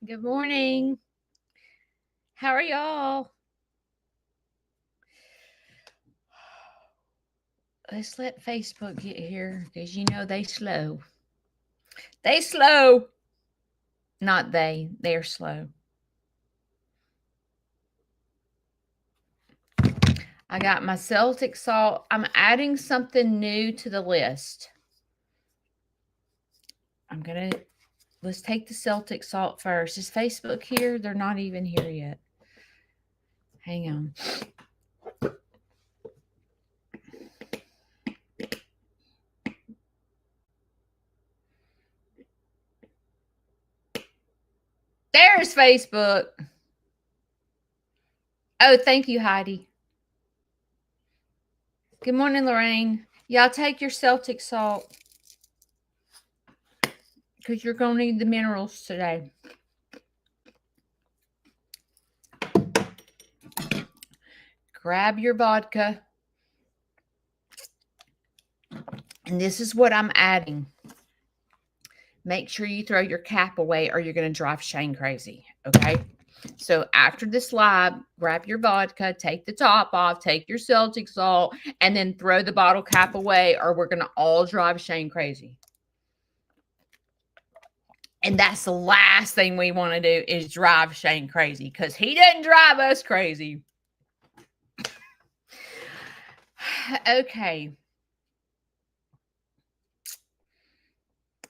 Good morning. How are y'all? Let's let Facebook get here because you know they slow. They slow. Not they. They're slow. I got my Celtic salt. I'm adding something new to the list. Let's take the Celtic salt first. Is Facebook here? They're not even here yet. Hang on. There's Facebook. Oh, thank you, Heidi. Good morning, Lorraine. Y'all take your Celtic salt because you're going to need the minerals today. Grab your vodka. And this is what I'm adding. Make sure you throw your cap away or you're going to drive Shane crazy, okay? So after this live, grab your vodka, take the top off, take your Celtic salt, and then throw the bottle cap away or we're going to all drive Shane crazy. And that's the last thing we want to do is drive Shane crazy because he doesn't drive us crazy. Okay.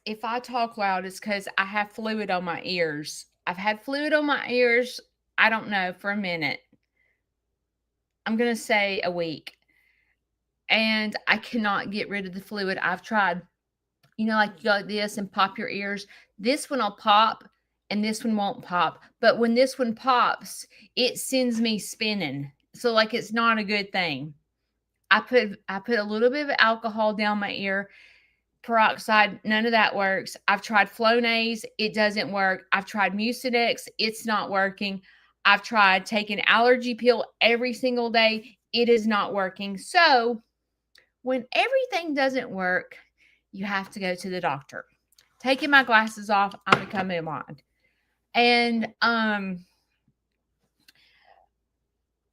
If I talk loud, it's because I have fluid on my ears. I've had fluid on my ears, I don't know, for a minute. I'm going to say a week. And I cannot get rid of the fluid. I've tried, you know, like you go like this and pop your ears. This one will pop and this one won't pop. But when this one pops, it sends me spinning. So like it's not a good thing. I put a little bit of alcohol down my ear. Peroxide, none of that works. I've tried Flonase, it doesn't work. I've tried Mucinex, it's not working. I've tried taking allergy pill every single day, it is not working. So when everything doesn't work, you have to go to the doctor. Taking my glasses off, I'm becoming blind. And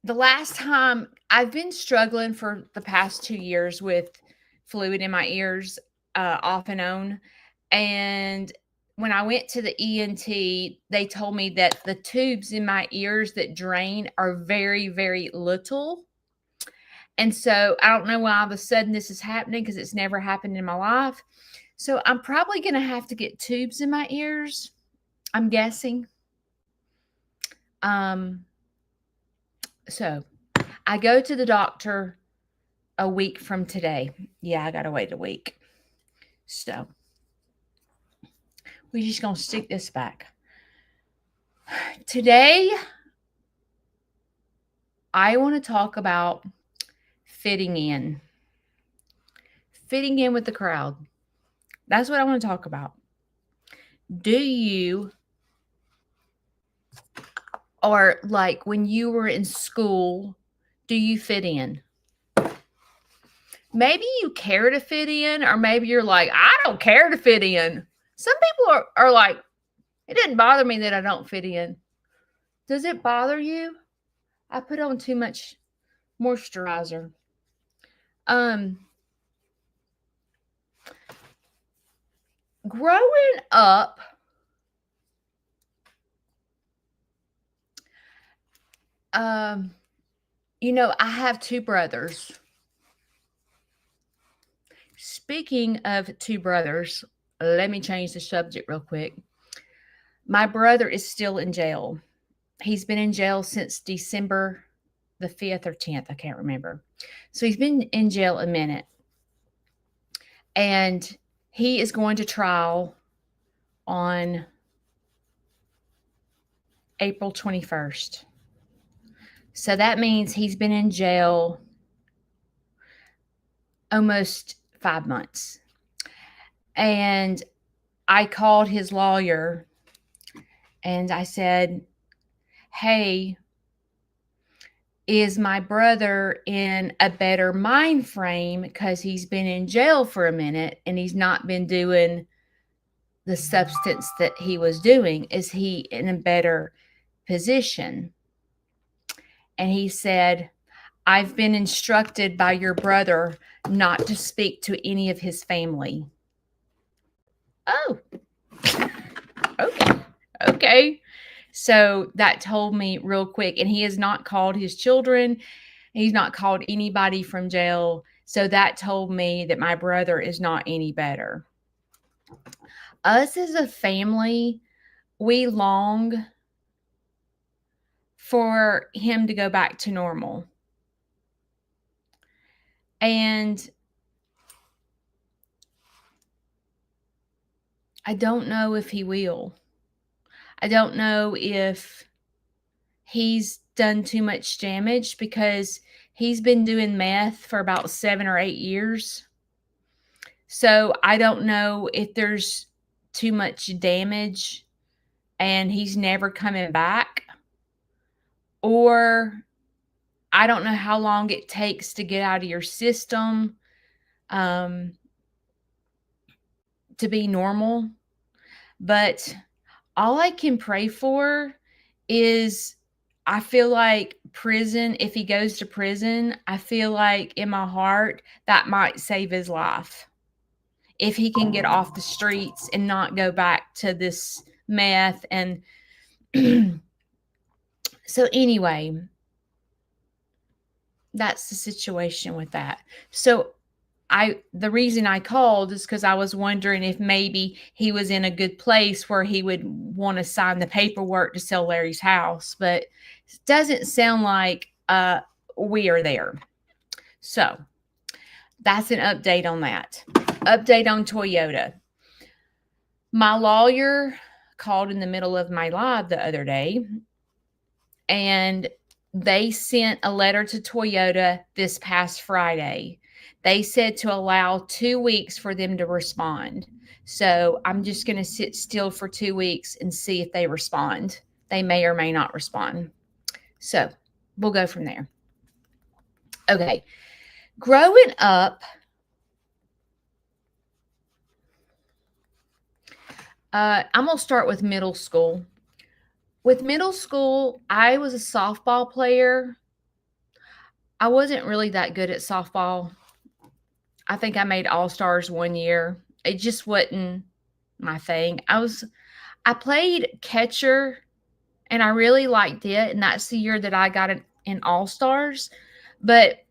the last time I've been struggling for the past 2 years with fluid in my ears. Off and on. And when I went to the ENT, they told me that the tubes in my ears that drain are very, very little. And so I don't know why all of a sudden this is happening because it's never happened in my life. So I'm probably going to have to get tubes in my ears, I'm guessing. So I go to the doctor a week from today. Yeah, I got to wait a week. So we're just going to stick this back. Today, I want to talk about fitting in. Fitting in with the crowd. That's what I want to talk about. Do you, or like when you were in school, do you fit in? Maybe you care to fit in, or maybe you're like, I don't care to fit in. Some people are like, it doesn't bother me that I don't fit in. Does it bother you? I put on too much moisturizer. Growing up, you know, I have 2 brothers. Speaking of 2 brothers, let me change the subject real quick. My brother is still in jail. He's been in jail since December the 5th or 10th. I can't remember. So he's been in jail a minute. And he is going to trial on April 21st. So that means he's been in jail almost 5 months. And I called his lawyer and I said, "Hey, is my brother in a better mind frame because he's been in jail for a minute and he's not been doing the substance that he was doing? Is he in a better position?" And he said, "I've been instructed by your brother not to speak to any of his family." Oh, okay. Okay. So that told me real quick. And he has not called his children. He's not called anybody from jail. So that told me that my brother is not any better. Us as a family, we long for him to go back to normal. And I don't know if he will. I don't know if he's done too much damage because he's been doing meth for about 7 or 8 years. So I don't know if there's too much damage and he's never coming back, or I don't know how long it takes to get out of your system to be normal. But all I can pray for is, I feel like prison, if he goes to prison, I feel like in my heart that might save his life. If he can get off the streets and not go back to this meth. And so anyway, that's the situation with that. So the reason I called is because I was wondering if maybe he was in a good place where he would want to sign the paperwork to sell Larry's house, but it doesn't sound like we are there. So that's an update on that. Update on Toyota. My lawyer called in the middle of my live the other day, and they sent a letter to Toyota this past Friday. They said to allow 2 weeks for them to respond. So I'm just going to sit still for 2 weeks and see if they respond. They may or may not respond. So we'll go from there. Okay. Growing up, I'm going to start with middle school. With middle school, I was a softball player. I wasn't really that good at softball. I think I made all-stars 1 year. It just wasn't my thing. I played catcher and I really liked it. And that's the year that I got an all-stars. But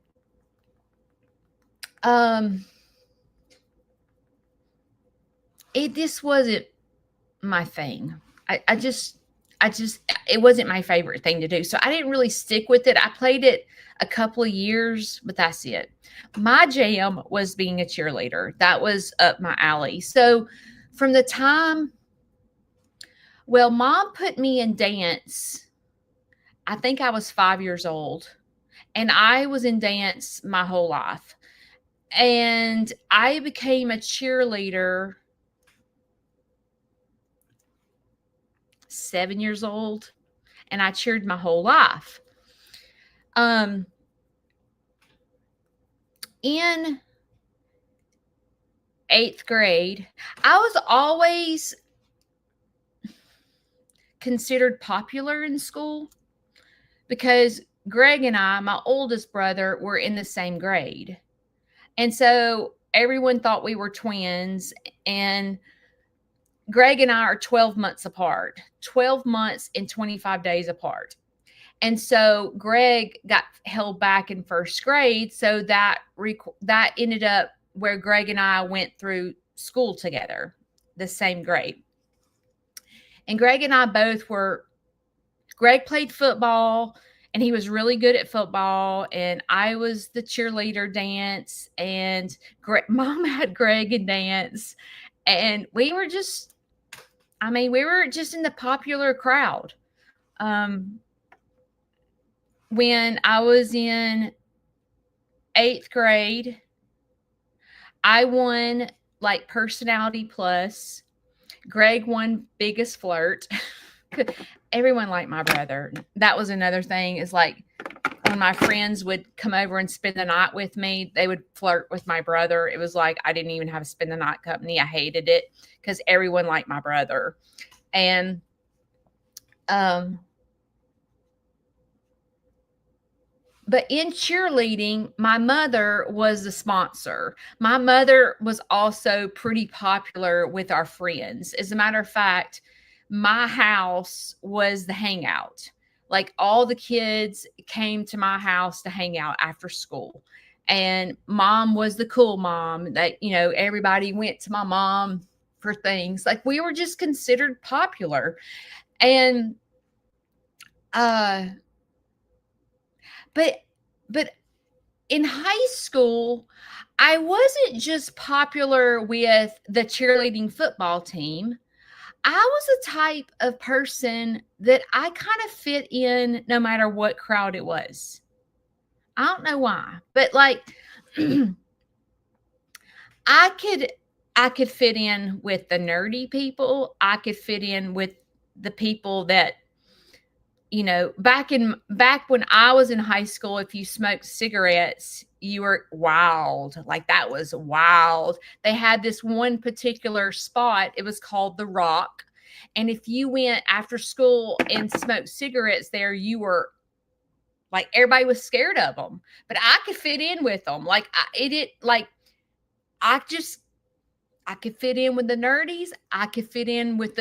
it just wasn't my thing. I just, it wasn't my favorite thing to do. So I didn't really stick with it. I played it a couple of years, but that's it. My jam was being a cheerleader. That was up my alley. So from the time, well, Mom put me in dance. I think I was 5 years old, and I was in dance my whole life. And I became a cheerleader 7 years old, and I cheered my whole life. In 8th grade, I was always considered popular in school because Greg and I, my oldest brother, were in the same grade. And so everyone thought we were twins, and Greg and I are 12 months apart, 12 months and 25 days apart. And so Greg got held back in 1st grade. So that ended up where Greg and I went through school together, the same grade. And Greg and I Greg played football and he was really good at football. And I was the cheerleader dance, and Mom had Greg in dance. And we were just in the popular crowd. Um, when I was in 8th grade, I won like personality plus. Greg won biggest flirt. Everyone liked my brother. That was another thing, is like when my friends would come over and spend the night with me, they would flirt with my brother. It was like I didn't even have a spend the night company. I hated it because everyone liked my brother. And but in cheerleading, my mother was the sponsor. My mother was also pretty popular with our friends. As a matter of fact, my house was the hangout. Like all the kids came to my house to hang out after school. And mom was the cool mom that, everybody went to my mom for things. Like we were just considered popular. And uh but but in high school, I wasn't just popular with the cheerleading football team. I was a type of person that I kind of fit in no matter what crowd it was. I don't know why, but like I could I could fit in with the nerdy people. I could fit in with the people that back when I was in high school, if you smoked cigarettes, you were wild. Like that was wild. They had this one particular spot. It was called The Rock. And if you went after school and smoked cigarettes there, you were like everybody was scared of them. But I could fit in with them. Like I just I could fit in with the nerdies. I could fit in with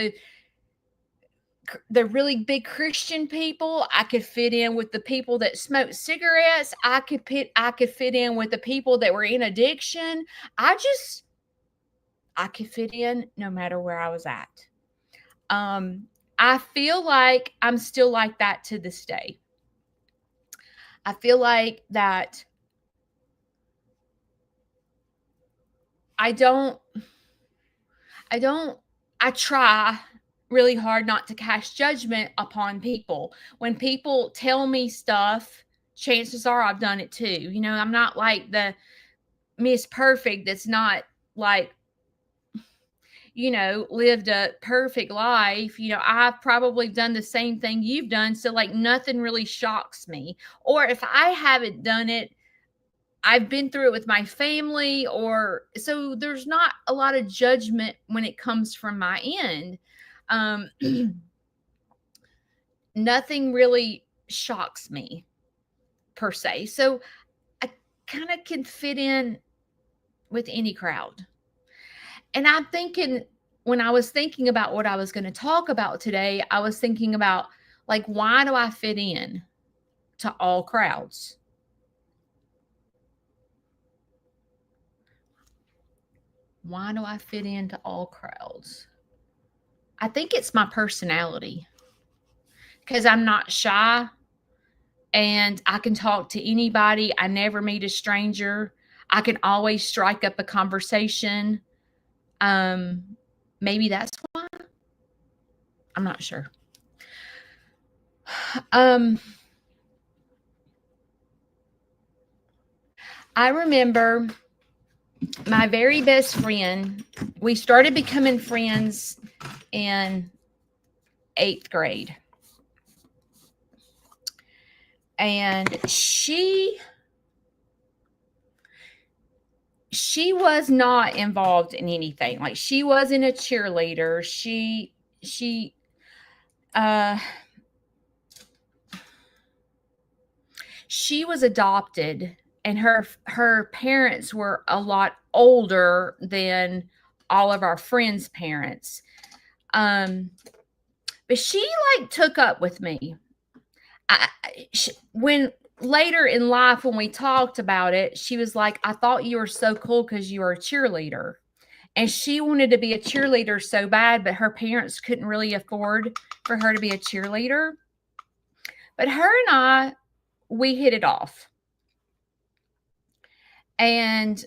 the really big Christian people. I could fit in with the people that smoked cigarettes. I could fit in with the people that were in addiction. I could fit in no matter where I was at. I feel like I'm still like that to this day. I feel like that I don't I don't I try really hard not to cast judgment upon people. When people tell me stuff, chances are I've done it too. I'm not like the Miss Perfect that's not like, lived a perfect life. I've probably done the same thing you've done. So like nothing really shocks me. Or if I haven't done it, I've been through it with my family, or so there's not a lot of judgment when it comes from my end. Um, Nothing really shocks me per se. So I kind of can fit in with any crowd. And I'm thinking, when I was thinking about what I was going to talk about today, I was thinking about like, why do I fit in to all crowds? Why do I fit into all crowds? I think it's my personality, because I'm not shy and I can talk to anybody. I never meet a stranger. I can always strike up a conversation. Um, Maybe that's why. I'm not sure. Um, I remember my very best friend. We started becoming friends in 8th grade. And she was not involved in anything. Like she wasn't a cheerleader. She uh she was adopted, and her parents were a lot older than all of our friends' parents. Um but she like took up with me. When later in life, when we talked about it, she was like, I thought you were so cool because you were a cheerleader. And she wanted to be a cheerleader so bad, but her parents couldn't really afford for her to be a cheerleader. But her and we hit it off. And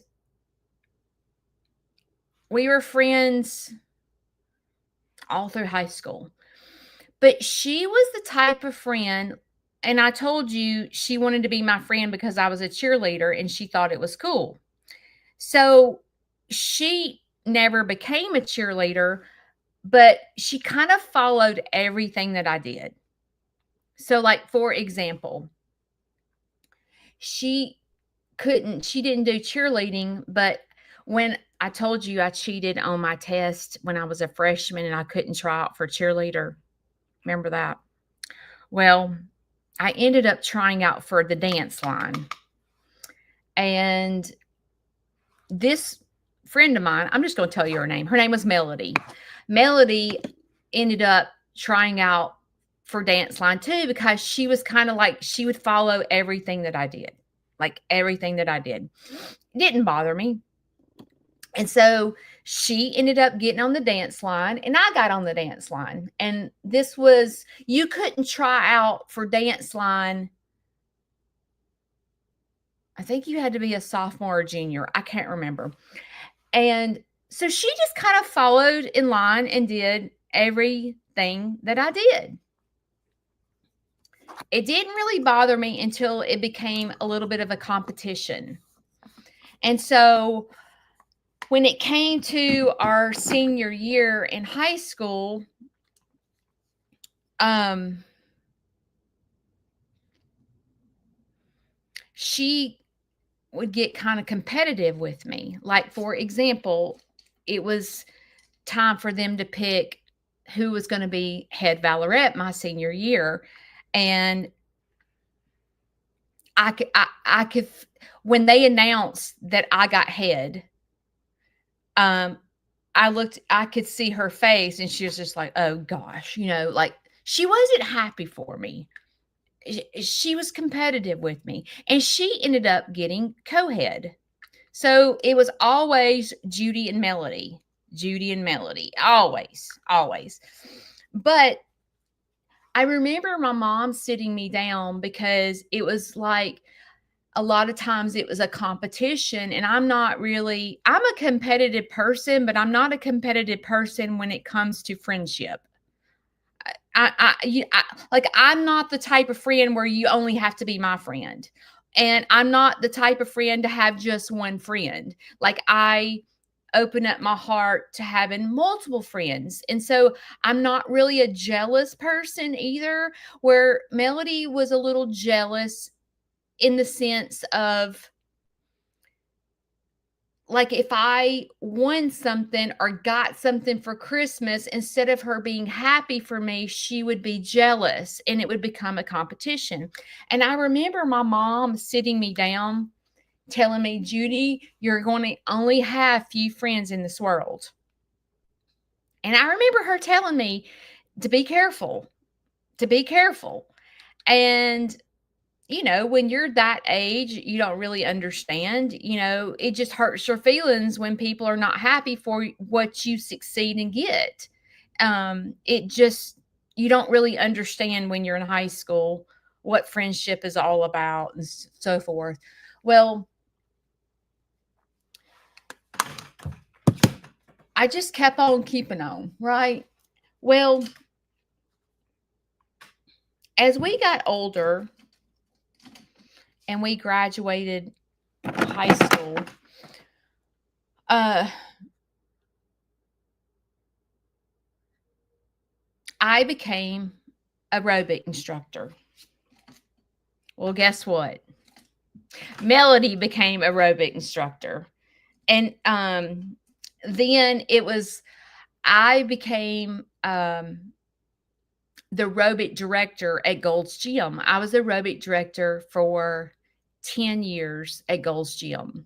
we were friends all through high school. But she was the type of friend, and I told you she wanted to be my friend because I was a cheerleader and she thought it was cool. So she never became a cheerleader, but she kind of followed everything that I did. So, like, for example, she she didn't do cheerleading, but when I told you I cheated on my test when I was a freshman and I couldn't try out for cheerleader, remember that? Well, I ended up trying out for the dance line. And this friend of mine, I'm just going to tell you her name. Her name was Melody. Melody ended up trying out for dance line too because she was kind of like she would follow everything that I did. Like everything that I did. It didn't bother me. And so she ended up getting on the dance line and I got on the dance line. And this was, you couldn't try out for dance line. I think you had to be a sophomore or junior. I can't remember. And so she just kind of followed in line and did everything that I did. It didn't really bother me until it became a little bit of a competition. And so when it came to our senior year in high school, she would get kind of competitive with me. Like, for example, it was time for them to pick who was going to be head valorette my senior year. And I could, when they announced that I got head, I could see her face and she was just like, oh gosh, like she wasn't happy for me. She was competitive with me and she ended up getting co-head. So it was always Judy and Melody, always. But I remember my mom sitting me down because it was like a lot of times it was a competition and I'm a competitive person, but I'm not a competitive person when it comes to friendship. I'm not the type of friend where you only have to be my friend. And I'm not the type of friend to have just one friend. Like I open up my heart to having multiple friends. And so I'm not really a jealous person either, where Melody was a little jealous in the sense of like if I won something or got something for Christmas, instead of her being happy for me, she would be jealous and it would become a competition. And I remember my mom sitting me down telling me, Judy, you're going to only have few friends in this world. And I remember her telling me to be careful, to be careful. And when you're that age, you don't really understand. It just hurts your feelings when people are not happy for what you succeed and get. It just, you don't really understand when you're in high school what friendship is all about and so forth. Well, I just kept on keeping on, right? Well, as we got older, and we graduated high school, I became aerobic instructor. Well, guess what? Melody became aerobic instructor. And then I became the aerobic director at Gold's Gym. I was the aerobic director for 10 years at Gold's Gym.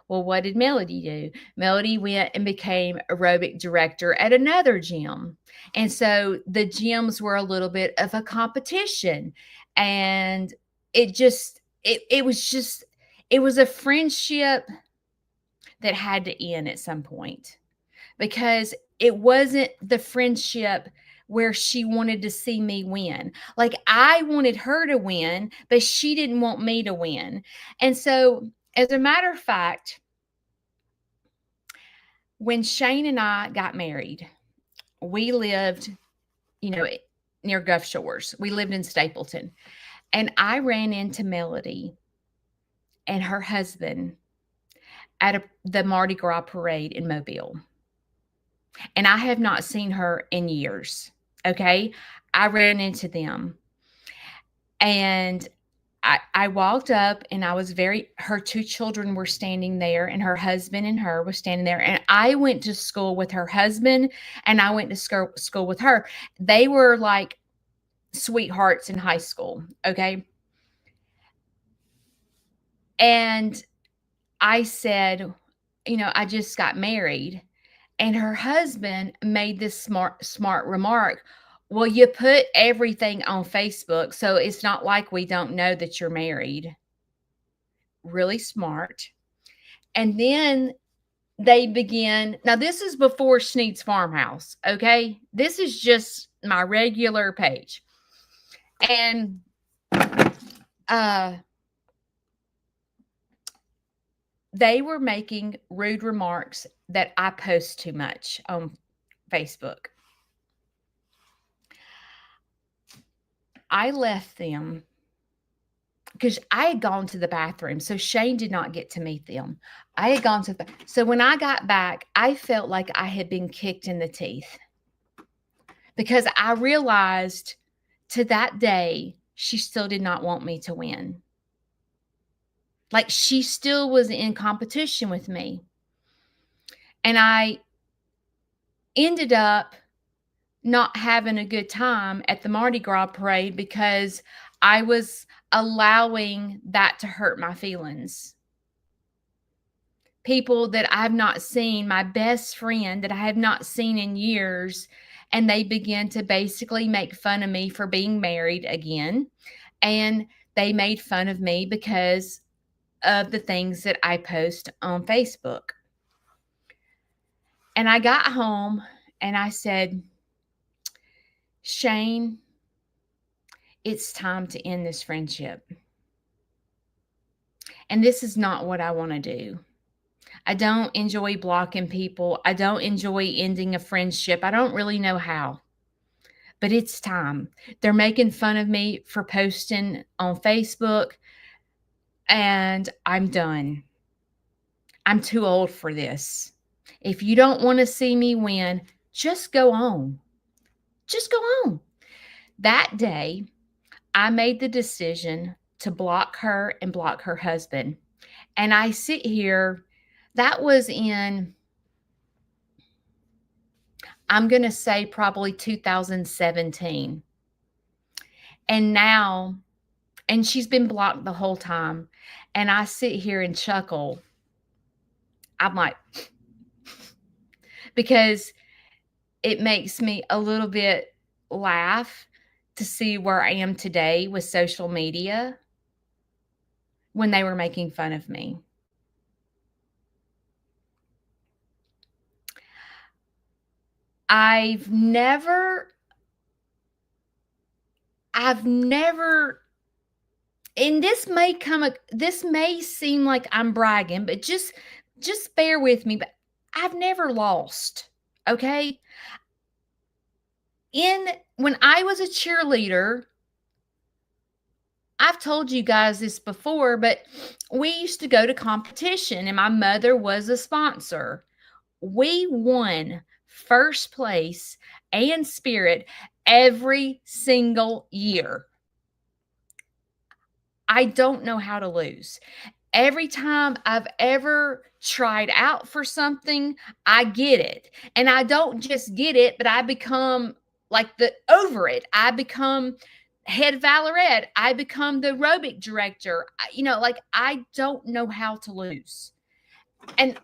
Well, what did Melody do? Melody went and became aerobic director at another gym. And so the gyms were a little bit of a competition. And it was a friendship that had to end at some point because it wasn't the friendship where she wanted to see me win. Like I wanted her to win, but she didn't want me to win. And so, as a matter of fact, when Shane and I got married, we lived, near Gulf Shores. We lived in Stapleton. And I ran into Melody and her husband at the Mardi Gras parade in Mobile. And I have not seen her in years. Okay. I ran into them and I walked up and I was her two children were standing there and her husband and her was standing there. And I went to school with her husband and I went to school with her. They were like sweethearts in high school. Okay. And I said, I just got married. And her husband made this smart remark. Well, you put everything on Facebook, so it's not like we don't know that you're married. Really smart. And then they begin. Now, this is before Sneed's Farmhouse, okay? This is just my regular page. And they were making rude remarks that I post too much on Facebook. I left them because I had gone to the bathroom. So Shane did not get to meet them. I had gone to so when I got back, I felt like I had been kicked in the teeth because I realized to that day, she still did not want me to win. Like she still was in competition with me. And I ended up not having a good time at the Mardi Gras parade because I was allowing that to hurt my feelings. People that I have not seen, my best friend that I have not seen in years, and they began to basically make fun of me for being married again. And they made fun of me because of the things that I post on Facebook. And I got home and I said, Shane, it's time to end this friendship. And this is not what I want to do. I don't enjoy blocking people. I don't enjoy ending a friendship. I don't really know how. But it's time. They're making fun of me for posting on Facebook. And I'm done. I'm too old for this. If you don't want to see me win, just go on. Just go on. That day, I made the decision to block her and block her husband. And I sit here, that was in, I'm going to say probably 2017. And now, and she's been blocked the whole time. And I sit here and chuckle. I'm like, because it makes me a little bit laugh to see where I am today with social media when they were making fun of me. I've never, and this may seem like I'm bragging, but just bear with me, but I've never lost. Okay. When I was a cheerleader, I've told you guys this before, but we used to go to competition and my mother was a sponsor. We won first place and spirit every single year. I don't know how to lose. Every time I've ever tried out for something, I get it. And I don't just get it, but I become like over it. I become head valorette. I become the aerobic director. Like I don't know how to lose. And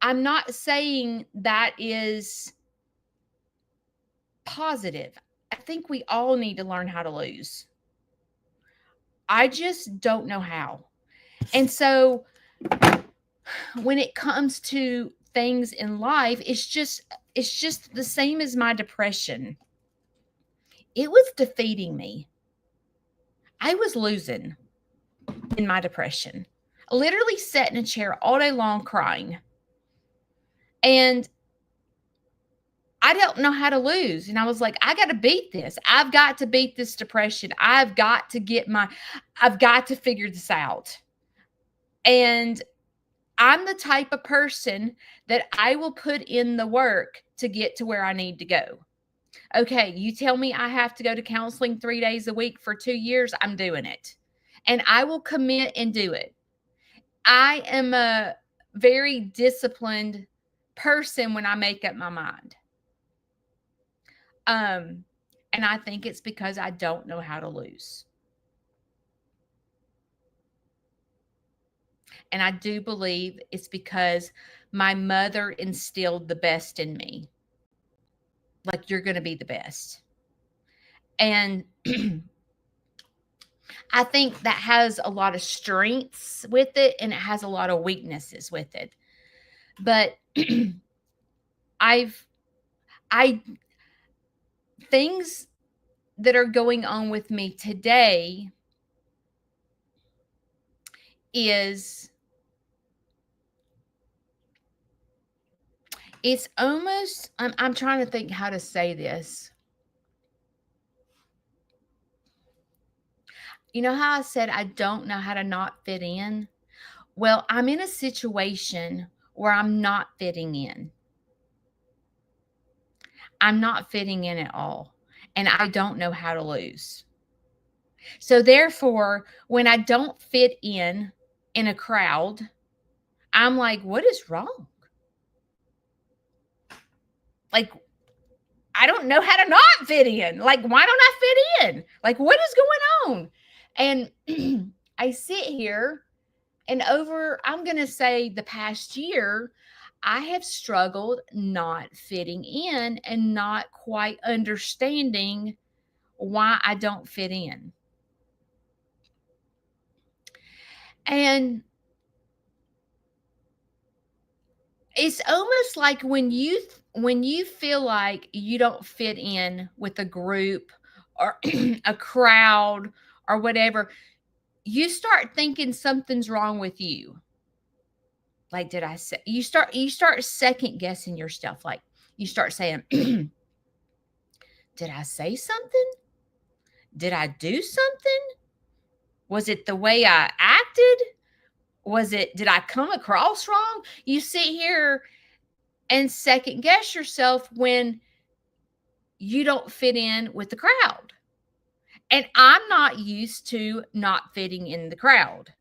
I'm not saying that is positive. I think we all need to learn how to lose. I just don't know how. And so when it comes to things in life, it's just the same as my depression. It was defeating me. I was losing in my depression. I literally sat in a chair all day long crying. And I don't know how to lose. And I was like, I got to beat this. I've got to beat this depression. I've got to figure this out. And I'm the type of person that I will put in the work to get to where I need to go. Okay, you tell me I have to go to counseling 3 days a week for 2 years, I'm doing it. And I will commit and do it. I am a very disciplined person when I make up my mind. And I think it's because I don't know how to lose. And I do believe it's because my mother instilled the best in me. Like, you're going to be the best. And I think that has a lot of strengths with it, and it has a lot of weaknesses with it. But things that are going on with me today is, it's almost, I'm trying to think how to say this. You know how I said I don't know how to not fit in? Well, I'm in a situation where I'm not fitting in. I'm not fitting in at all. And I don't know how to lose. So therefore, when I don't fit in a crowd, I'm like, what is wrong? Like, I don't know how to not fit in. Like, why don't I fit in? Like, what is going on? And I sit here, and I'm going to say the past year, I have struggled not fitting in and not quite understanding why I don't fit in. And it's almost like when you feel like you don't fit in with a group or a crowd or whatever, you start thinking something's wrong with you. Like, did I say, you start second guessing yourself. Like, you start saying, did I say something? Did I do something? Was it the way I acted? Did I come across wrong? You sit here and second guess yourself when you don't fit in with the crowd. And I'm not used to not fitting in the crowd.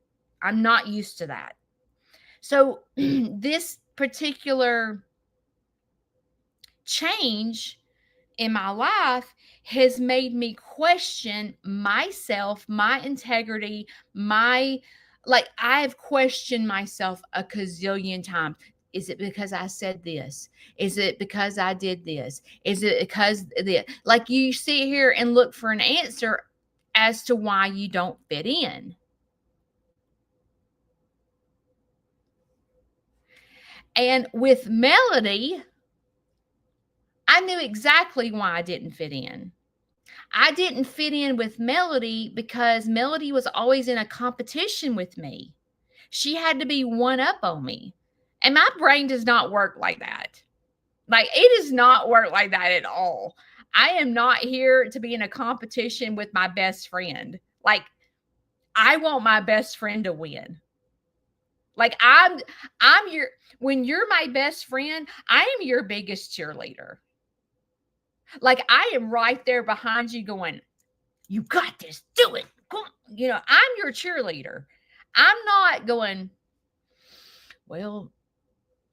I'm not used to that. So this particular change in my life has made me question myself, my integrity, I've questioned myself a gazillion times. Is it because I said this? Is it because I did this? Is it because this? Like, you sit here and look for an answer as to why you don't fit in. And with Melody, I knew exactly why I didn't fit in. I didn't fit in with Melody because Melody was always in a competition with me. She had to be one up on me. And my brain does not work like that. Like, it does not work like that at all. I am not here to be in a competition with my best friend. Like, I want my best friend to win. Like, when you're my best friend, I am your biggest cheerleader. Like, I am right there behind you going, you got this, do it. Come on. I'm your cheerleader. I'm not going, well,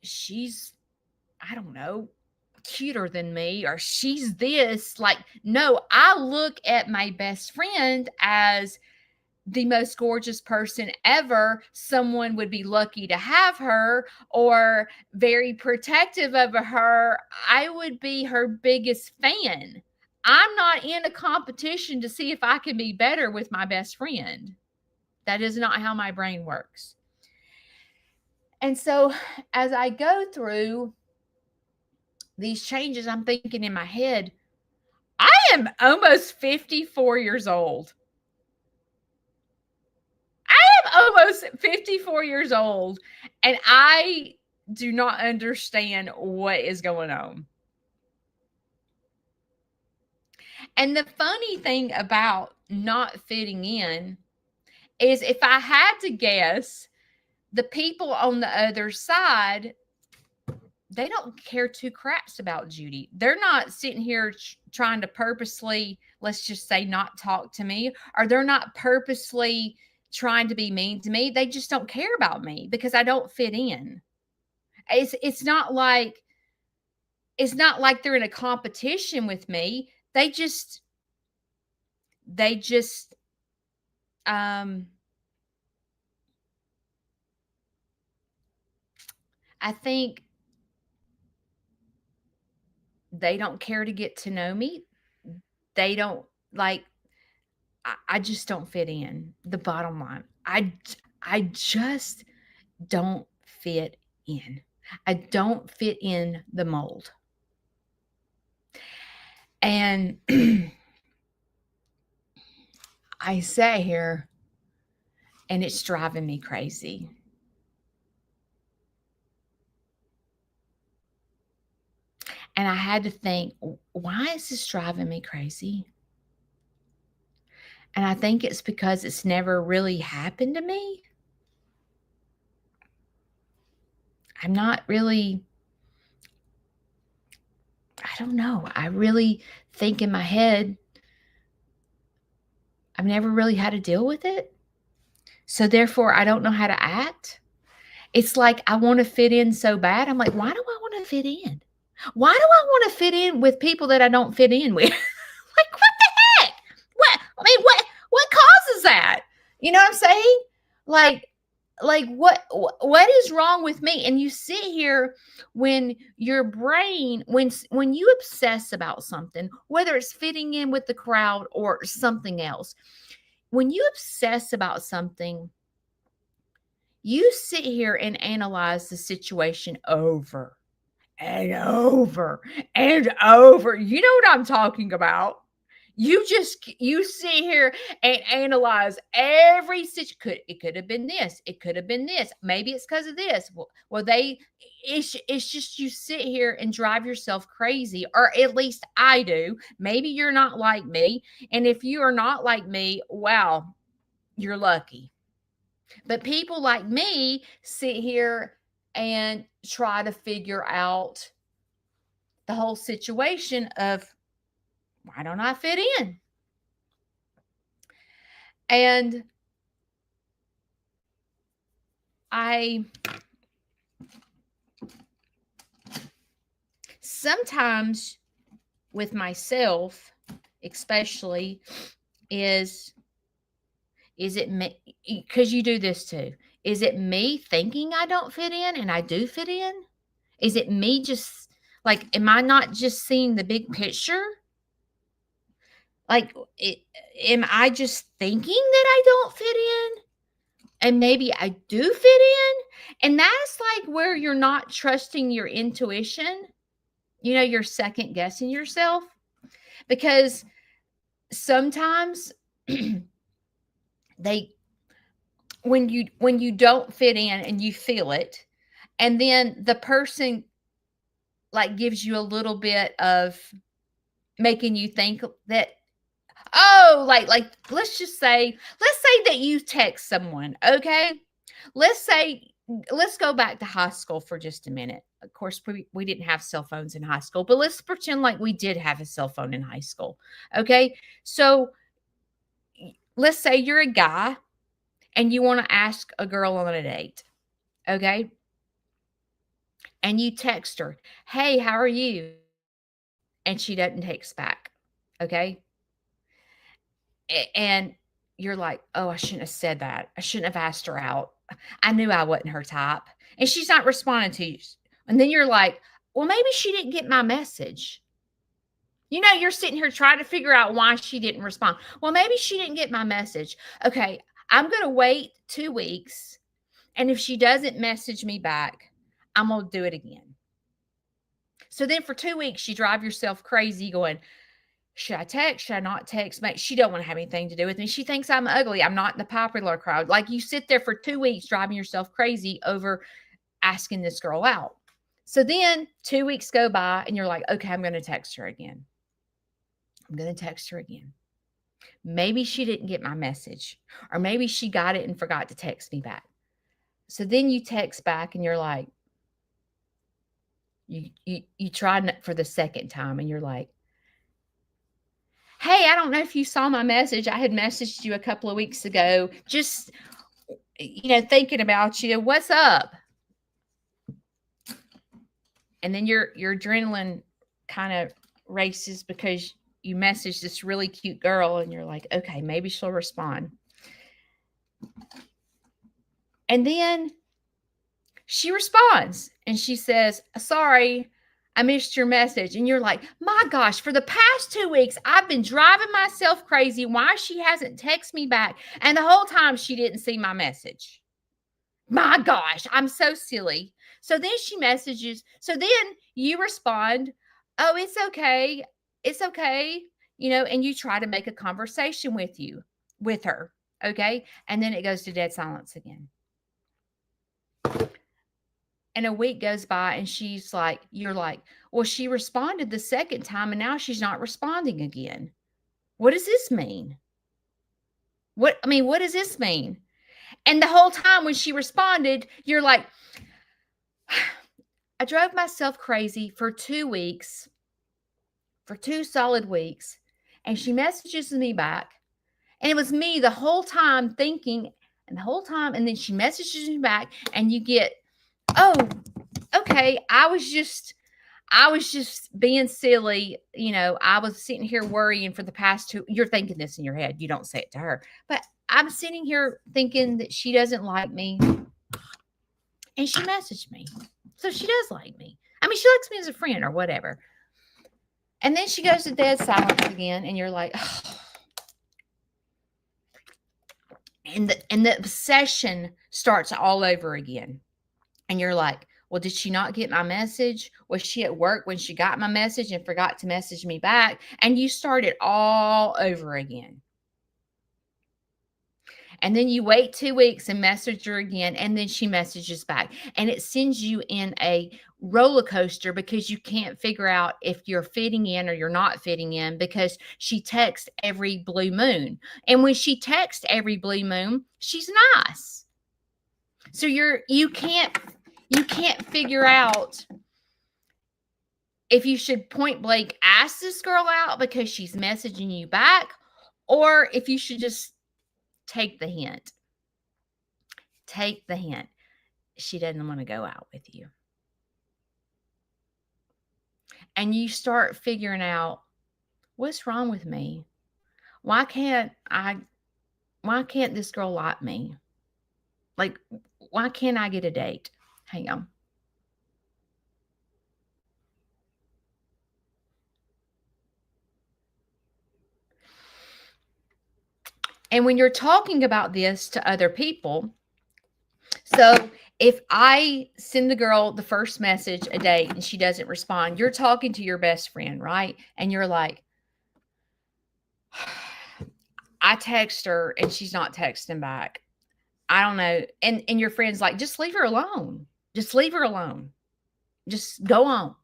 she's, I don't know, cuter than me, or she's this. Like, no, I look at my best friend as the most gorgeous person ever. Someone would be lucky to have her, or very protective of her. I would be her biggest fan. I'm not in a competition to see if I can be better with my best friend. That is not how my brain works. And so as I go through these changes, I'm thinking in my head, I am almost 54 years old. Almost 54 years old, and I do not understand what is going on. And the funny thing about not fitting in is if I had to guess, the people on the other side, they don't care two craps about Judy. They're not sitting here trying to purposely, let's just say, not talk to me, or they're not purposely trying to be mean to me. They just don't care about me because I don't fit in. It's not like they're in a competition with me. They just um I think they don't care to get to know me. They don't like I just don't fit in. The bottom line. I just don't fit in. I don't fit in the mold. And I sit here and it's driving me crazy. And I had to think, why is this driving me crazy? And I think it's because it's never really happened to me. I'm not really, I don't know. I really think in my head, I've never really had to deal with it. So therefore, I don't know how to act. It's like I want to fit in so bad. I'm like, why do I want to fit in? Why do I want to fit in with people that I don't fit in with? Like, what the heck? What causes that? You know what I'm saying? Like, what is wrong with me? And you sit here when your brain, when you obsess about something, whether it's fitting in with the crowd or something else, when you obsess about something, you sit here and analyze the situation over and over and over. You know what I'm talking about. You sit here and analyze every situation. It could have been this. It could have been this. Maybe it's because of this. It's just you sit here and drive yourself crazy, or at least I do. Maybe you're not like me, and if you are not like me, wow, you're lucky. But people like me sit here and try to figure out the whole situation of why don't I fit in? And I sometimes with myself, especially, is it me? Because you do this too. Is it me thinking I don't fit in and I do fit in? Is it me just like, am I not just seeing the big picture? Like, am I just thinking that I don't fit in? And maybe I do fit in? And that's like where you're not trusting your intuition. You're second guessing yourself because sometimes they when you don't fit in and you feel it, and then the person like gives you a little bit of making you think that, oh, like let's say that you text someone, okay? Let's say let's go back to high school for just a minute. Of course, we didn't have cell phones in high school, but let's pretend like we did have a cell phone in high school. Okay? So let's say you're a guy and you want to ask a girl on a date. Okay? And you text her, "Hey, how are you?" And she doesn't text back. Okay? And you're like, "Oh, I shouldn't have said that. I shouldn't have asked her out. I knew I wasn't her type." And she's not responding to you. And then you're like, "Well, maybe she didn't get my message." You're sitting here trying to figure out why she didn't respond. Well, maybe she didn't get my message. Okay, I'm going to wait 2 weeks, and if she doesn't message me back, I'm going to do it again. So then for 2 weeks, you drive yourself crazy going, should I text? Should I not text? She don't want to have anything to do with me. She thinks I'm ugly. I'm not in the popular crowd. Like, you sit there for 2 weeks driving yourself crazy over asking this girl out. So then 2 weeks go by and you're like, okay, I'm going to text her again. I'm going to text her again. Maybe she didn't get my message, or maybe she got it and forgot to text me back. So then you text back and you're like, you tried for the second time and you're like, hey, I don't know if you saw my message. I had messaged you a couple of weeks ago, just, thinking about you. What's up? And then your adrenaline kind of races because you messaged this really cute girl and you're like, okay, maybe she'll respond. And then she responds and she says, sorry, I missed your message. And you're like, my gosh, for the past 2 weeks, I've been driving myself crazy why she hasn't texted me back. And the whole time she didn't see my message. My gosh, I'm so silly. So then she messages. So then you respond, oh, it's okay. It's okay. And you try to make a conversation with her. Okay. And then it goes to dead silence again. And a week goes by and you're like, well, she responded the second time and now she's not responding again. What does this mean? What does this mean? And the whole time when she responded, you're like, I drove myself crazy for 2 weeks, for 2 solid weeks. And she messages me back. And it was me the whole time thinking, and the whole time, and then she messages me back and you get, oh, okay, I was just being silly. I was sitting here worrying for the past 2. You're thinking this in your head. You don't say it to her. But I'm sitting here thinking that she doesn't like me. And she messaged me. So she does like me. She likes me as a friend or whatever. And then she goes to dead silence again. And you're like, oh. And the obsession starts all over again. And you're like, well, did she not get my message? Was she at work when she got my message and forgot to message me back? And you start it all over again. And then you wait 2 weeks and message her again. And then she messages back. And it sends you in a roller coaster because you can't figure out if you're fitting in or you're not fitting in because she texts every blue moon. And when she texts every blue moon, she's nice. So you can't figure out if you should point blank ask this girl out because she's messaging you back, or if you should just take the hint. Take the hint. She doesn't want to go out with you. And you start figuring out, what's wrong with me? Why can't this girl like me? Like, why can't I get a date? Hang on. And when you're talking about this to other people, so if I send the girl the first message a date and she doesn't respond, you're talking to your best friend, right? And you're like, I text her and she's not texting back. I don't know. And your friend's like, just leave her alone. Just leave her alone. Just go on.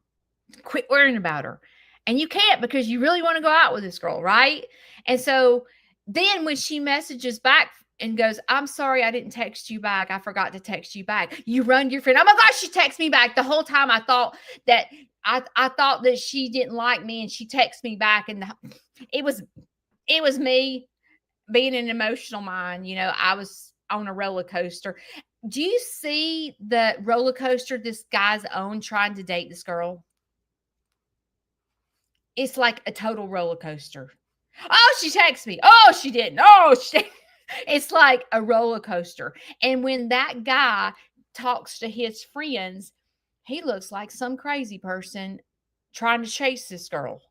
Quit worrying about her. And you can't because you really want to go out with this girl, right? And so then when she messages back and goes, I'm sorry I didn't text you back. I forgot to text you back. You run to your friend. Oh my gosh, she texted me back. The whole time I thought that I thought that she didn't like me and she texted me back. And it was me being an emotional mind. I was on a roller coaster. Do you see the roller coaster this guy's on trying to date this girl? It's like a total roller coaster. Oh, she texted me. Oh, she didn't. Oh, it's like a roller coaster. And when that guy talks to his friends, he looks like some crazy person trying to chase this girl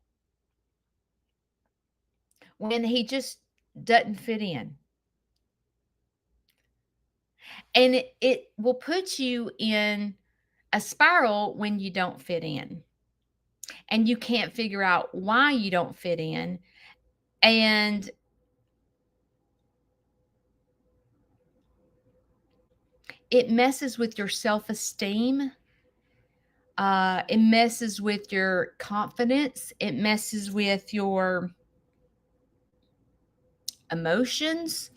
when he just doesn't fit in. And it will put you in a spiral when you don't fit in. And you can't figure out why you don't fit in. And it messes with your self-esteem. It messes with your confidence. It messes with your emotions,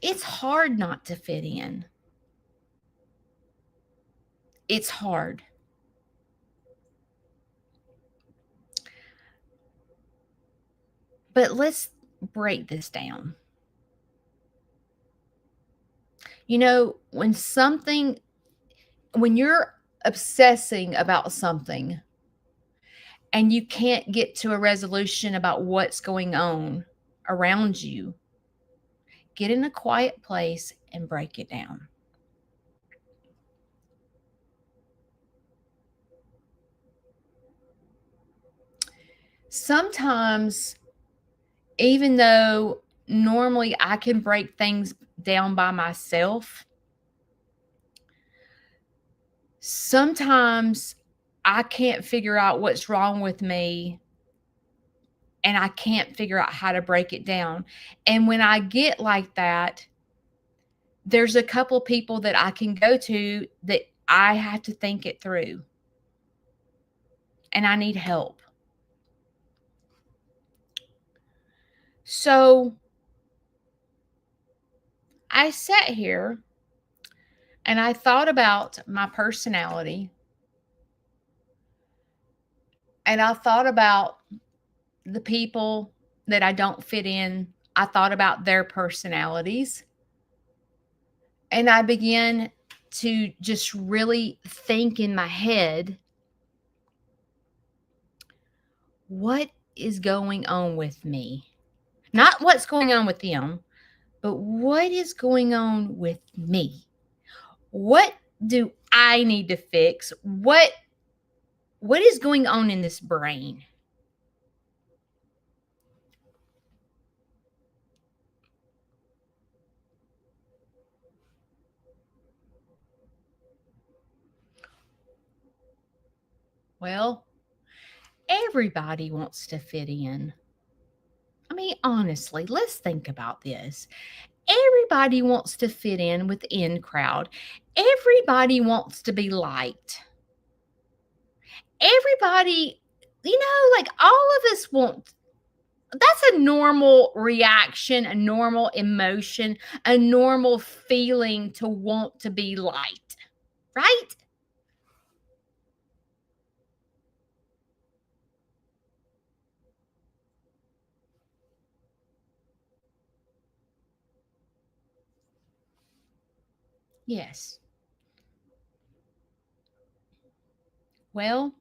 it's hard not to fit in. It's hard. But let's break this down. You know, when you're obsessing about something and you can't get to a resolution about what's going on around you, get in a quiet place and break it down. Sometimes, even though normally I can break things down by myself, sometimes I can't figure out what's wrong with me and I can't figure out how to break it down. And when I get like that, there's a couple people that I can go to that I have to think it through and I need help. So I sat here and I thought about my personality and I thought about the people that I don't fit in. I thought about their personalities and I began to just really think in my head, what is going on with me? Not what's going on with them, but what is going on with me? What do I need to fix? What is going on in this brain? Well, everybody wants to fit in. I mean, honestly, let's think about this. Everybody wants to fit in with the in crowd. Everybody wants to be liked. Everybody, like all of us want. That's a normal reaction, a normal emotion, a normal feeling to want to be liked, right? Yes. Well,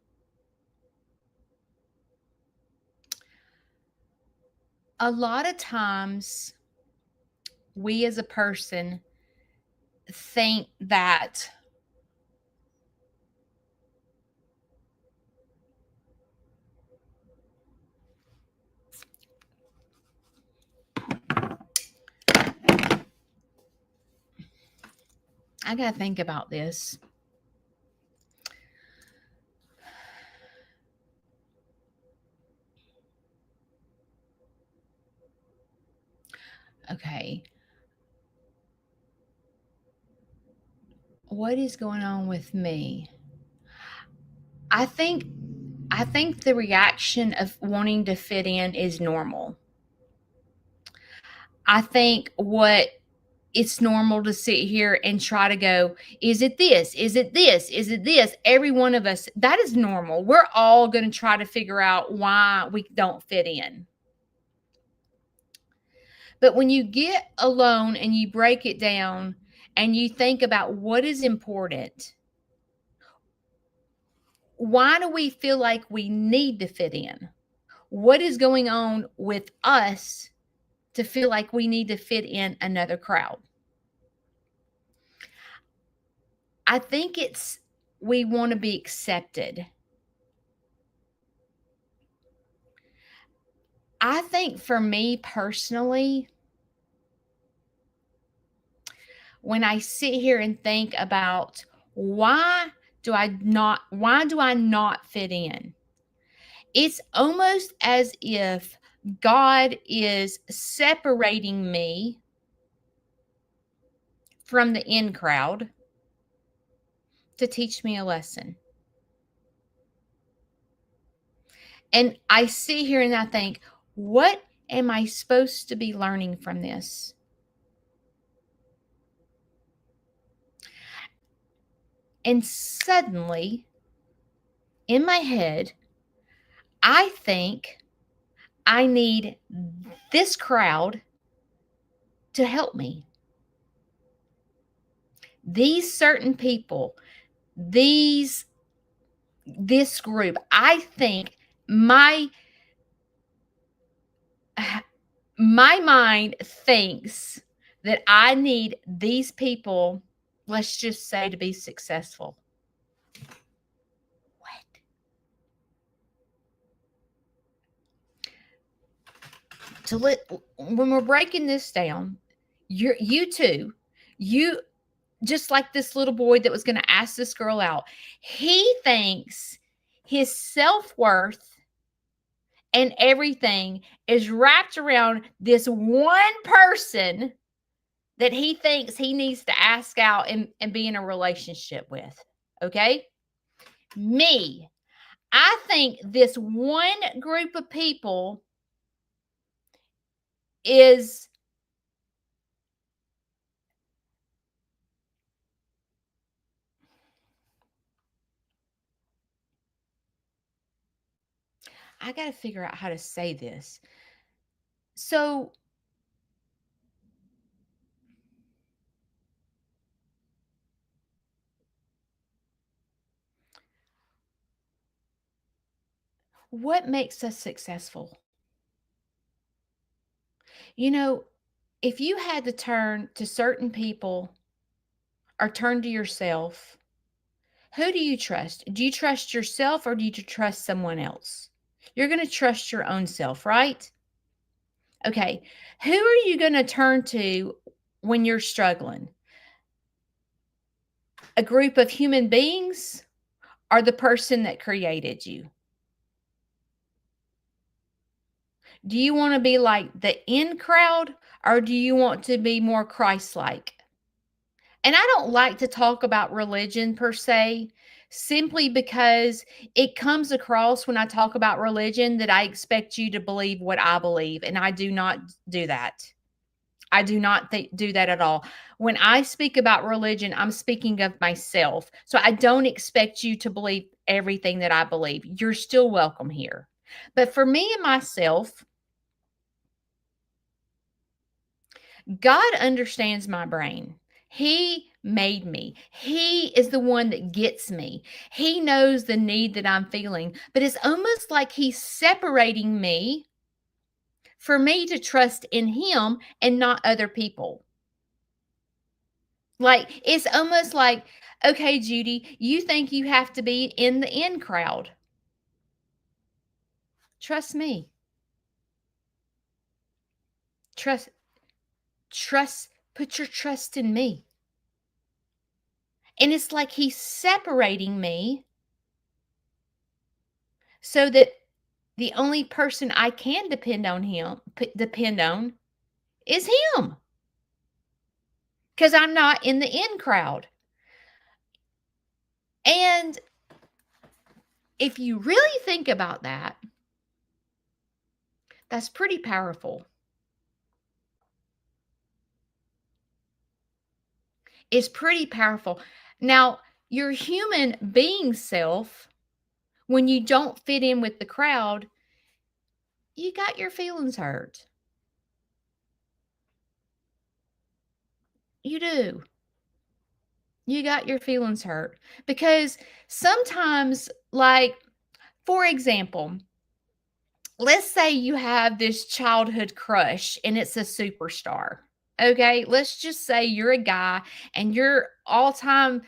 a lot of times we as a person think that I got to think about this. Okay. What is going on with me? I think I think the reaction of wanting to fit in is normal. I think what it's normal to sit here and try to go, is it this? Is it this? Is it this? Every one of us, that is normal. We're all going to try to figure out why we don't fit in. But when you get alone and you break it down and you think about what is important, why do we feel like we need to fit in? What is going on with us to feel like we need to fit in another crowd? I think it's we want to be accepted. I think for me personally, when I sit here and think about why do I not fit in? It's almost as if God is separating me from the in crowd to teach me a lesson. And I sit here and I think, what am I supposed to be learning from this? And suddenly, in my head, I think I need this crowd to help me. These certain people, this group, I think my my mind thinks that I need these people, let's just say, to be successful. What? When we're breaking this down, you too, you just like this little boy that was going to ask this girl out, he thinks his self-worth and everything is wrapped around this one person that he thinks he needs to ask out and be in a relationship with. Okay? Me, I think this one group of people is I got to figure out how to say this. So, what makes us successful? You know, if you had to turn to certain people or turn to yourself, who do you trust? Do you trust yourself or do you trust someone else? You're going to trust your own self, right? Okay. Who are you going to turn to when you're struggling? A group of human beings or the person that created you? Do you want to be like the in crowd or do you want to be more Christ-like? And I don't like to talk about religion per se, simply because it comes across when I talk about religion that I expect you to believe what I believe. And I do not do that. I do not do that at all. When I speak about religion, I'm speaking of myself. So I don't expect you to believe everything that I believe. You're still welcome here. But for me and myself, God understands my brain. He made me. He is the one that gets me. He knows the need that I'm feeling, but it's almost like he's separating me for me to trust in him and not other people. Like, it's almost like, okay, Judy, you think you have to be in the in crowd. Trust me. Trust, put your trust in me. And it's like he's separating me so that the only person I can depend on is him. Because I'm not in the in crowd. And if you really think about that, that's pretty powerful. It's pretty powerful. Now, your human being self, when you don't fit in with the crowd, you got your feelings hurt. You do. You got your feelings hurt because sometimes, like, for example, let's say you have this childhood crush and it's a superstar. Okay, let's just say you're a guy and your all-time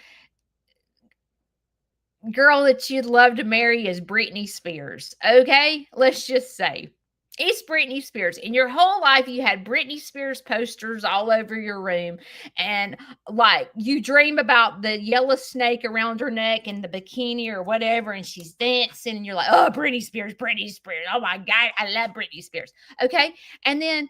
girl that you'd love to marry is Britney Spears. Okay, let's just say it's Britney Spears. In your whole life, you had Britney Spears posters all over your room, and like you dream about the yellow snake around her neck and the bikini or whatever, and she's dancing, and you're like, oh, Britney Spears, Britney Spears. Oh my God, I love Britney Spears. Okay, and then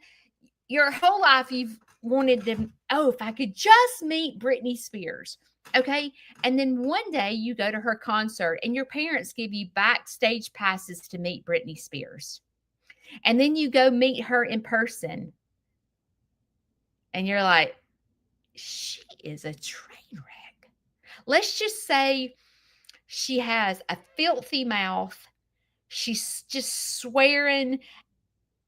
your whole life you've wanted to, oh, if I could just meet Britney Spears. Okay. And then one day you go to her concert and your parents give you backstage passes to meet Britney Spears. And then you go meet her in person and you're like, she is a train wreck. Let's just say she has a filthy mouth. She's just swearing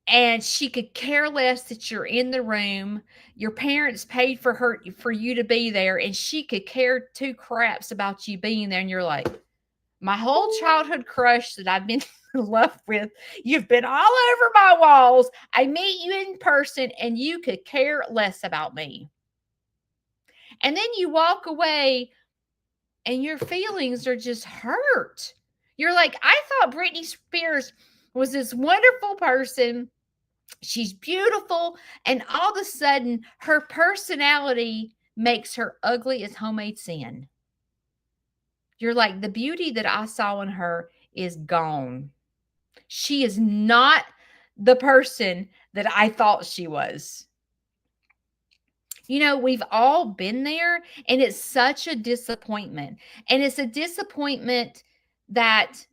and she could care less that you're in the room. Your parents paid for you to be there and she could care two craps about you being there and you're like, my whole childhood crush that I've been in love with, you've been all over my walls. I meet you in person and you could care less about me. And then you walk away and your feelings are just hurt. You're like, I thought Britney Spears was this wonderful person. She's beautiful. And all of a sudden, her personality makes her ugly as homemade sin. You're like, the beauty that I saw in her is gone. She is not the person that I thought she was. You know, we've all been there, and it's such a disappointment. And it's a disappointment that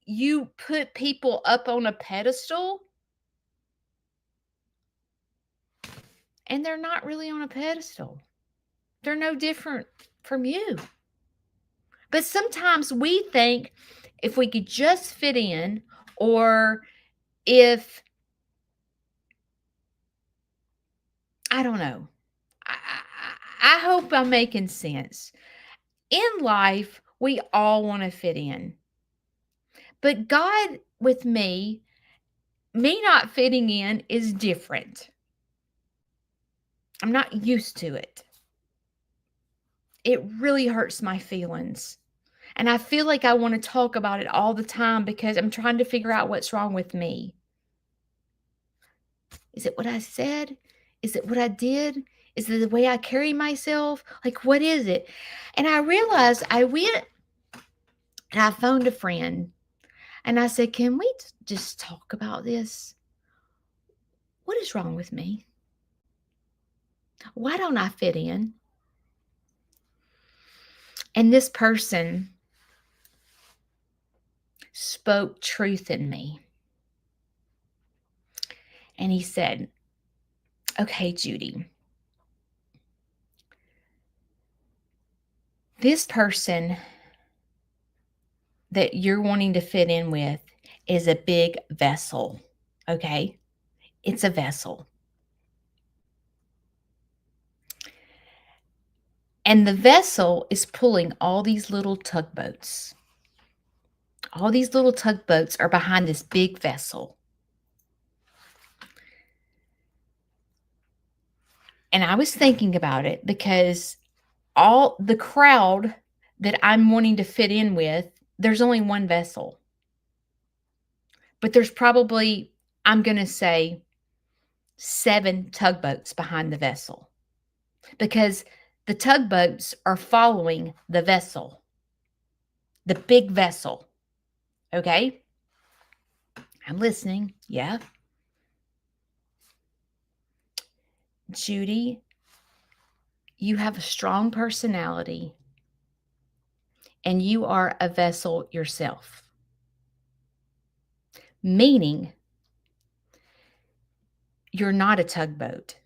you put people up on a pedestal and they're not really on a pedestal. They're no different from you. But sometimes we think if we could just fit in, or if, I don't know, I hope I'm making sense. In life, we all want to fit in. But God, with me not fitting in is different. I'm not used to it. It really hurts my feelings. And I feel like I want to talk about it all the time because I'm trying to figure out what's wrong with me. Is it what I said? Is it what I did? Is it the way I carry myself? Like, what is it? And I realized I went and I phoned a friend and I said, can we just talk about this? What is wrong with me? Why don't I fit in? And this person spoke truth in me. And he said, okay, Judy, this person that you're wanting to fit in with is a big vessel. Okay. It's a vessel. And the vessel is pulling all these little tugboats. All these little tugboats are behind this big vessel. And I was thinking about it because all the crowd that I'm wanting to fit in with, there's only one vessel. But there's probably, I'm going to say, 7 tugboats behind the vessel because the tugboats are following the vessel, the big vessel. Okay? I'm listening. Yeah. Judy, you have a strong personality and you are a vessel yourself. Meaning, you're not a tugboat.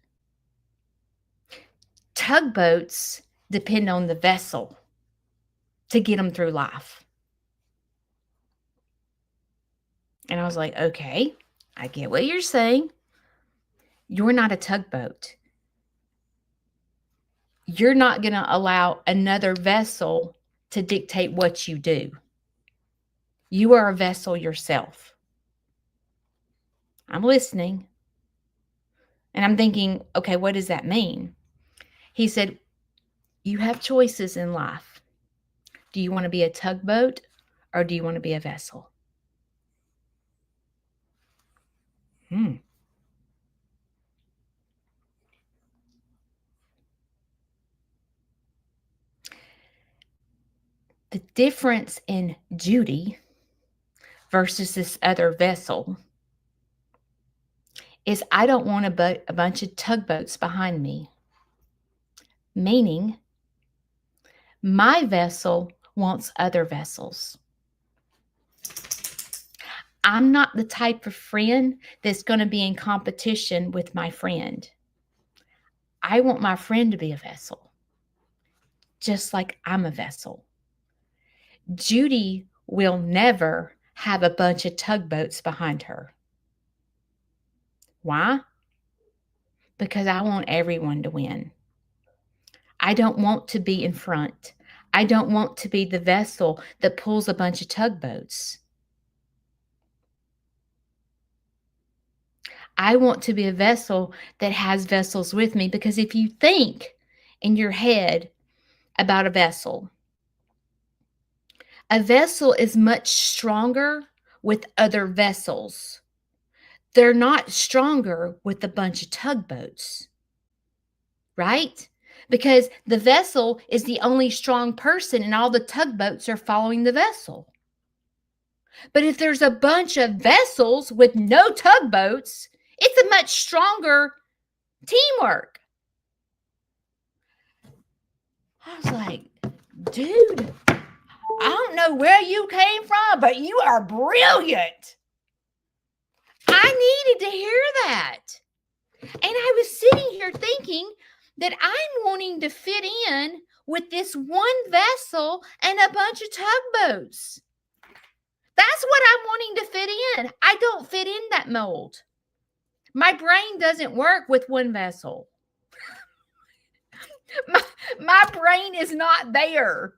Tugboats depend on the vessel to get them through life. And I was like, okay, I get what you're saying. You're not a tugboat. You're not going to allow another vessel to dictate what you do. You are a vessel yourself. I'm listening. And I'm thinking, okay, what does that mean? He said, you have choices in life. Do you want to be a tugboat or do you want to be a vessel? The difference in Judy versus this other vessel is I don't want a bunch of tugboats behind me. Meaning, My vessel wants other vessels. I'm not the type of friend that's going to be in competition with my friend. I want my friend to be a vessel, just like I'm a vessel. Judy will never have a bunch of tugboats behind her. Why? Because I want everyone to win. I don't want to be in front. I don't want to be the vessel that pulls a bunch of tugboats. I want to be a vessel that has vessels with me, because if you think in your head about a vessel is much stronger with other vessels. They're not stronger with a bunch of tugboats, right? Because the vessel is the only strong person and all the tugboats are following the vessel. But if there's a bunch of vessels with no tugboats, it's a much stronger teamwork. I was like, dude, I don't know where you came from, but you are brilliant. I needed to hear that. And I was sitting here thinking that I'm wanting to fit in with this one vessel and a bunch of tugboats. That's what I'm wanting to fit in. I don't fit in that mold. My brain doesn't work with one vessel. My brain is not there.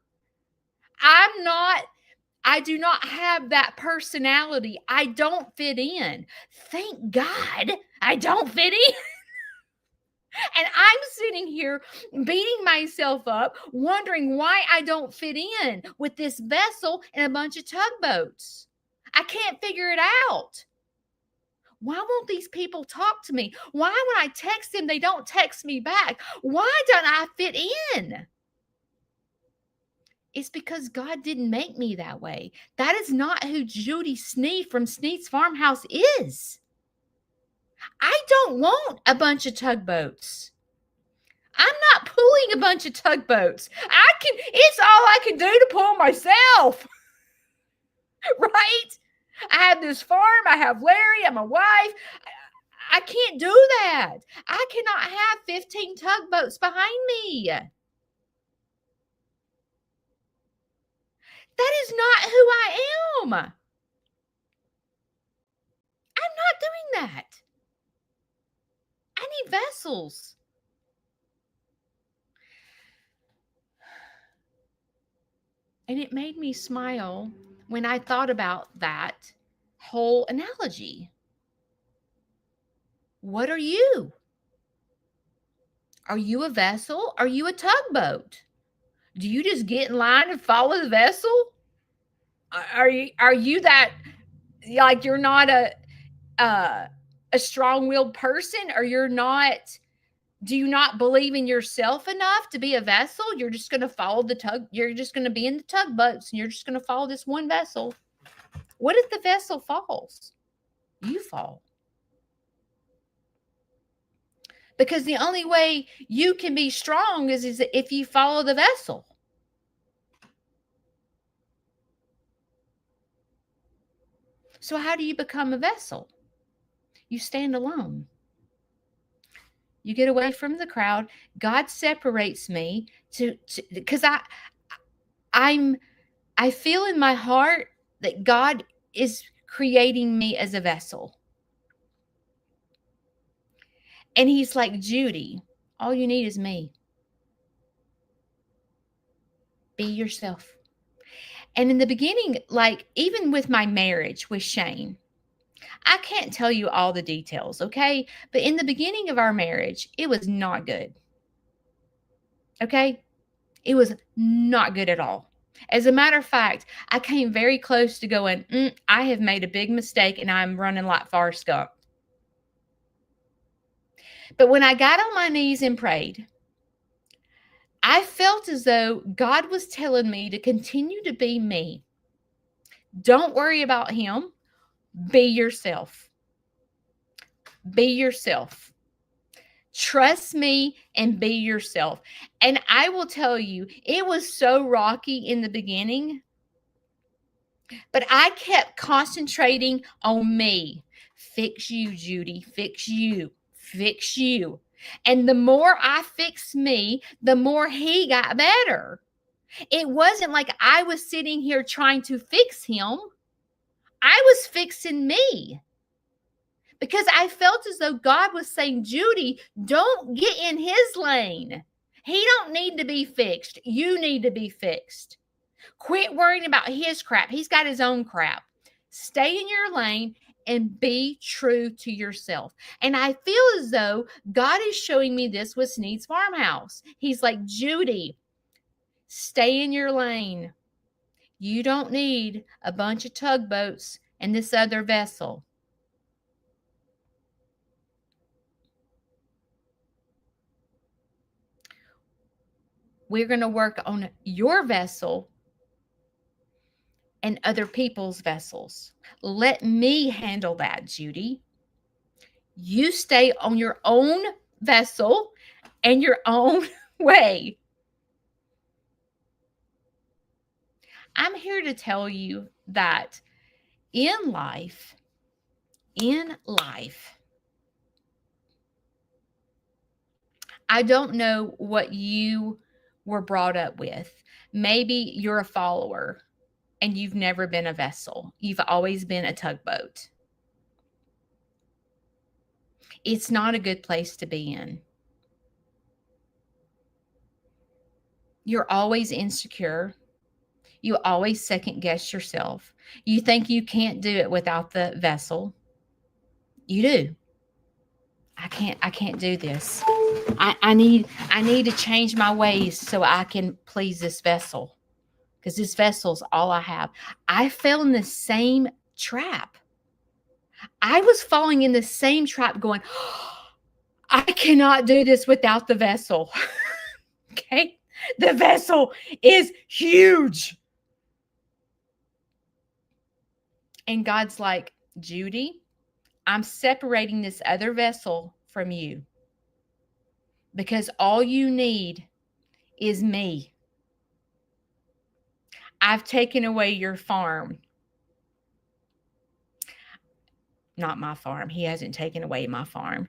I do not have that personality. I don't fit in. Thank God I don't fit in. And I'm sitting here beating myself up, wondering why I don't fit in with this vessel and a bunch of tugboats. I can't figure it out. Why won't these people talk to me? Why, when I text them, they don't text me back? Why don't I fit in? It's because God didn't make me that way. That is not who Judy Sneed from Sneed's Farmhouse is. I don't want a bunch of tugboats. I'm not pulling a bunch of tugboats. It's all I can do to pull myself. Right? I have this farm. I have Larry. I'm a wife. I can't do that. I cannot have 15 tugboats behind me. That is not who I am. I'm not doing that. I need vessels. And it made me smile when I thought about that whole analogy. What are you? Are you a vessel? Are you a tugboat? Do you just get in line and follow the vessel? Are you that, like, you're not a strong-willed person, or do you not believe in yourself enough to be a vessel? You're just going to follow you're just going to be in the tugboats and you're just going to follow this one vessel. What if the vessel falls? You fall. Because the only way you can be strong is if you follow the vessel. So how do you become a vessel? You stand alone. You get away from the crowd. God separates me because I feel in my heart that God is creating me as a vessel. And he's like, Judy, all you need is me. Be yourself. And in the beginning, like even with my marriage with Shane, I can't tell you all the details, okay? But in the beginning of our marriage, it was not good. Okay? It was not good at all. As a matter of fact, I came very close to going, I have made a big mistake and I'm running like Forrest Gump. But when I got on my knees and prayed, I felt as though God was telling me to continue to be me. Don't worry about him. Be yourself. Be yourself. Trust me and be yourself. And I will tell you, it was so rocky in the beginning, but I kept concentrating on me. Fix you, Judy. Fix you. Fix you. And the more I fixed me, the more he got better. It wasn't like I was sitting here trying to fix him. I was fixing me because I felt as though God was saying, Judy, don't get in his lane. He don't need to be fixed. You need to be fixed. Quit worrying about his crap. He's got his own crap. Stay in your lane and be true to yourself. And I feel as though God is showing me this with Sneed's Farmhouse. He's like, Judy, stay in your lane. You don't need a bunch of tugboats and this other vessel. We're going to work on your vessel and other people's vessels. Let me handle that, Judy. You stay on your own vessel and your own way. I'm here to tell you that in life, I don't know what you were brought up with. Maybe you're a follower and you've never been a vessel. You've always been a tugboat. It's not a good place to be in. You're always insecure. You always second guess yourself. You think you can't do it without the vessel. You do. I can't do this. I need to change my ways so I can please this vessel. Because this vessel's all I have. I fell in the same trap. I was falling in the same trap going, I cannot do this without the vessel. Okay? The vessel is huge. And God's like, Judy, I'm separating this other vessel from you because all you need is me. I've taken away your farm. Not my farm. He hasn't taken away my farm.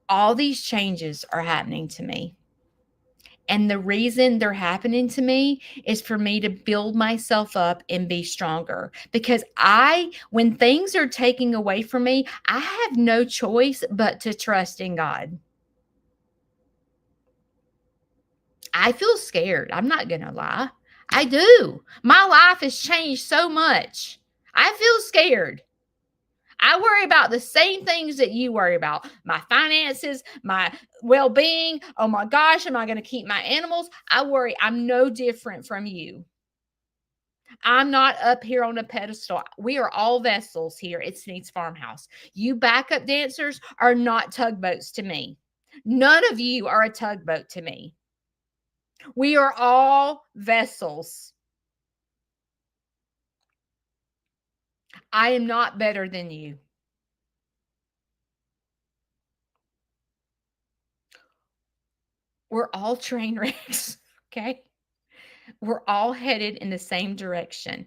All these changes are happening to me. And the reason they're happening to me is for me to build myself up and be stronger. Because when things are taken away from me, I have no choice but to trust in God. I feel scared. I'm not going to lie. I do. My life has changed so much. I feel scared. I worry about the same things that you worry about. My finances, my well-being. Oh my gosh, am I going to keep my animals? I worry. I'm no different from you. I'm not up here on a pedestal. We are all vessels here at Sneed's Farmhouse. You backup dancers are not tugboats to me. None of you are a tugboat to me. We are all vessels. I am not better than you. We're all train wrecks, okay? We're all headed in the same direction.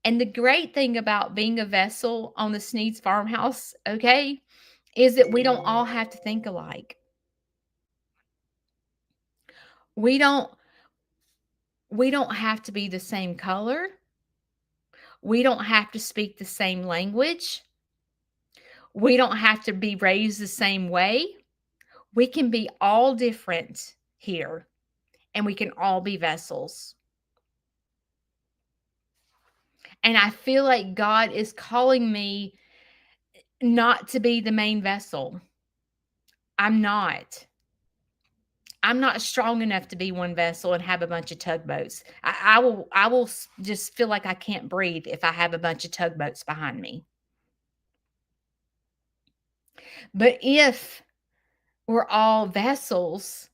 And the great thing about being a vessel on the Sneed's Farmhouse, okay, is that we don't all have to think alike. We don't have to be the same color. We don't have to speak the same language. We don't have to be raised the same way. We can be all different here, and we can all be vessels. And I feel like God is calling me not to be the main vessel. I'm not. I'm not strong enough to be one vessel and have a bunch of tugboats. I will just feel like I can't breathe if I have a bunch of tugboats behind me. But if we're all vessels,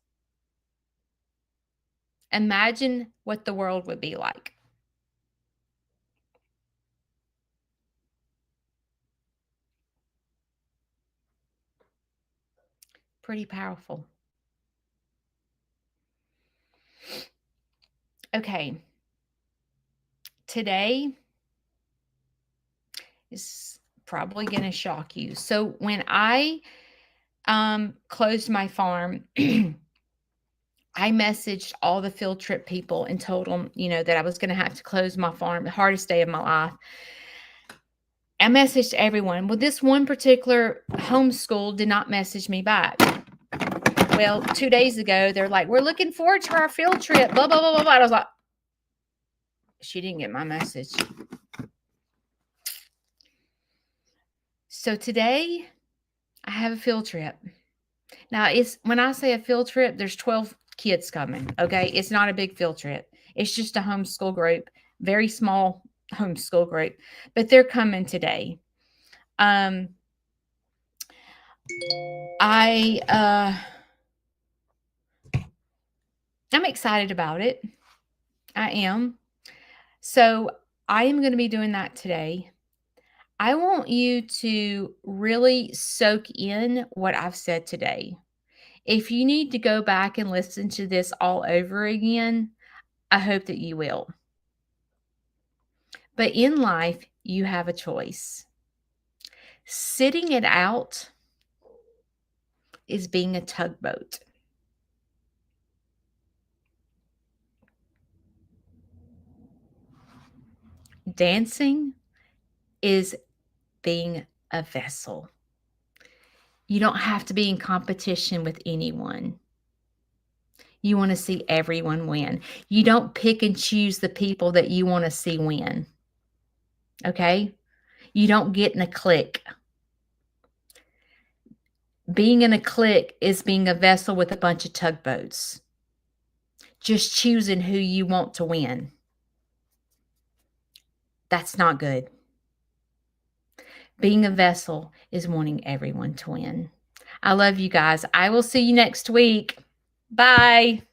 imagine what the world would be like. Pretty powerful. Okay. Today is probably going to shock you. So when I closed my farm, I messaged all the field trip people and told them, that I was going to have to close my farm, the hardest day of my life. I messaged everyone. Well, this one particular homeschool did not message me back. Well, 2 days ago, they're like, we're looking forward to our field trip, blah, blah, blah, blah, blah. I was like, she didn't get my message. So today, I have a field trip. Now, when I say a field trip, there's 12 kids coming, okay? It's not a big field trip. It's just a homeschool group, very small homeschool group, but they're coming today. I'm excited about it. I am. So I am going to be doing that today. I want you to really soak in what I've said today. If you need to go back and listen to this all over again, I hope that you will. But in life, you have a choice. Sitting it out is being a tugboat. Dancing is being a vessel. You don't have to be in competition with anyone. You want to see everyone win. You don't pick and choose the people that you want to see win. Okay? You don't get in a clique. Being in a clique is being a vessel with a bunch of tugboats. Just choosing who you want to win. That's not good. Being a vessel is wanting everyone to win. I love you guys. I will see you next week. Bye.